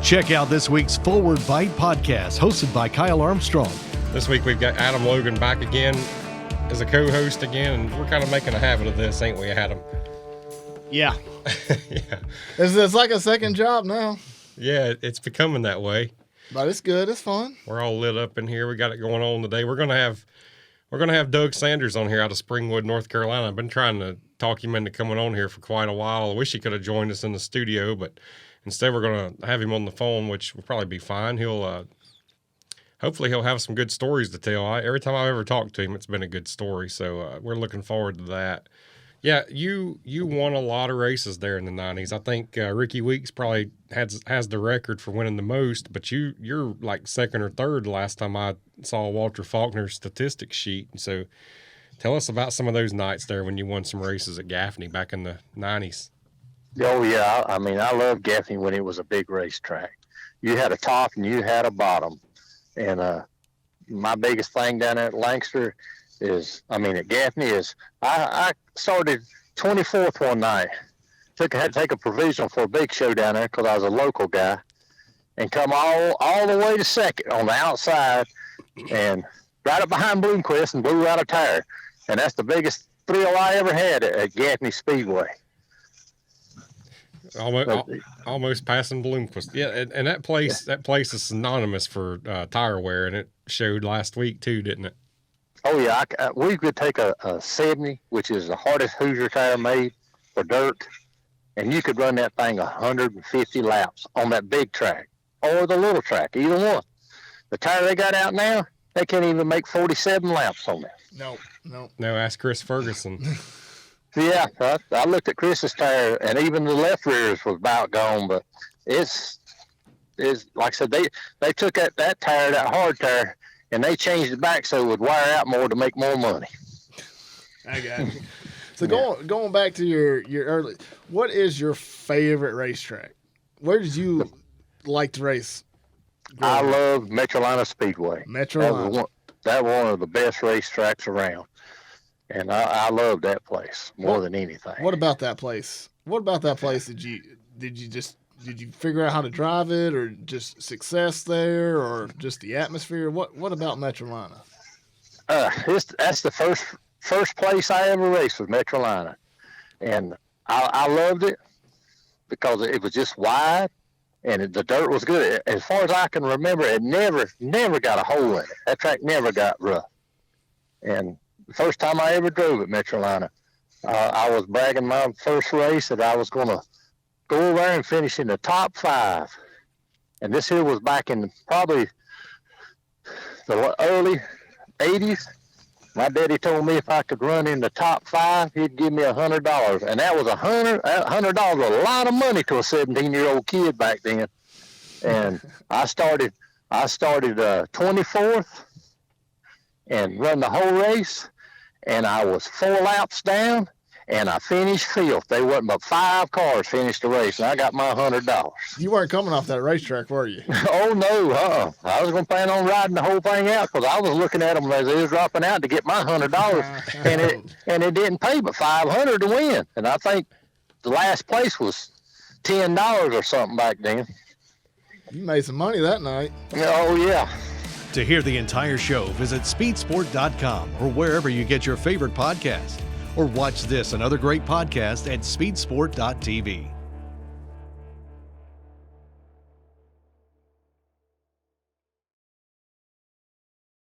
Check out this week's Forward Bite podcast, hosted by Kyle Armstrong. This week we've got Adam Logan back again as a co-host again, and we're kind of making a habit of this, ain't we, Adam? Yeah. Yeah. It's like a second job now. Yeah, it's becoming that way. But it's good. It's fun. We're all lit up in here. We got it going on today. We're gonna have Doug Sanders on here out of Springwood, North Carolina. I've been trying to talk him into coming on here for quite a while. I wish he could have joined us in the studio, but instead we're gonna have him on the phone, which will probably be fine. Hopefully he'll have some good stories to tell. Every time I've ever talked to him, it's been a good story. So we're looking forward to that. Yeah, you won a lot of races there in the 90s. I think Ricky Weeks probably has the record for winning the most, but you're like second or third last time I saw Walter Faulkner's statistics sheet. So tell us about some of those nights there when you won some races at Gaffney back in the 90s. Oh, yeah. I mean, I loved Gaffney when it was a big racetrack. You had a top and you had a bottom. And my biggest thing down there at Lancaster at Gaffney is I started 24th one night. Had to take a provisional for a big show down there because I was a local guy, and come all the way to second on the outside and right up behind Bloomquist and blew out a tire. And that's the biggest thrill I ever had at Gaffney Speedway. Almost passing Bloomquist. Yeah, and that place is synonymous for tire wear, and it showed last week too, didn't it? Oh, yeah. We could take a 70, which is the hardest Hoosier tire made for dirt, and you could run that thing 150 laps on that big track or the little track, either one. The tire they got out now, they can't even make 47 laps on that. No, ask Chris Ferguson. Yeah, I looked at Chris's tire, and even the left rears was about gone, but it's like I said, they took that tire, that hard tire, and they changed it back so it would wire out more to make more money. I got you. So going back to your early, what is your favorite racetrack? Where did you like to race? I love Metrolina Speedway. Metrolina. That one of the best racetracks around. And I love that place more than anything. What about that place? Did you figure out how to drive it, or just success there, or just the atmosphere? What about Metrolina? That's the first place I ever raced was Metrolina, and I loved it because it was just wide, and the dirt was good. As far as I can remember, it never got a hole in it. That track never got rough. And the first time I ever drove at Metrolina, I was bragging my first race that I was going to go over and finish in the top 5. And this here was back in probably the early 80s. My daddy told me if I could run in the top 5, he'd give me $100. And that was $100 a lot of money to a 17-year-old kid back then. And I started 24th and run the whole race. And I was 4 laps down, and I finished 5th. They wasn't but 5 cars finished the race, and I got my $100. You weren't coming off that racetrack, were you? Oh, no. I was going to plan on riding the whole thing out because I was looking at them as they was dropping out to get my $100, and it didn't pay but $500 to win. And I think the last place was $10 or something back then. You made some money that night. Oh, yeah. To hear the entire show, visit speedsport.com or wherever you get your favorite podcast. Or watch this and other great podcasts at speedsport.tv.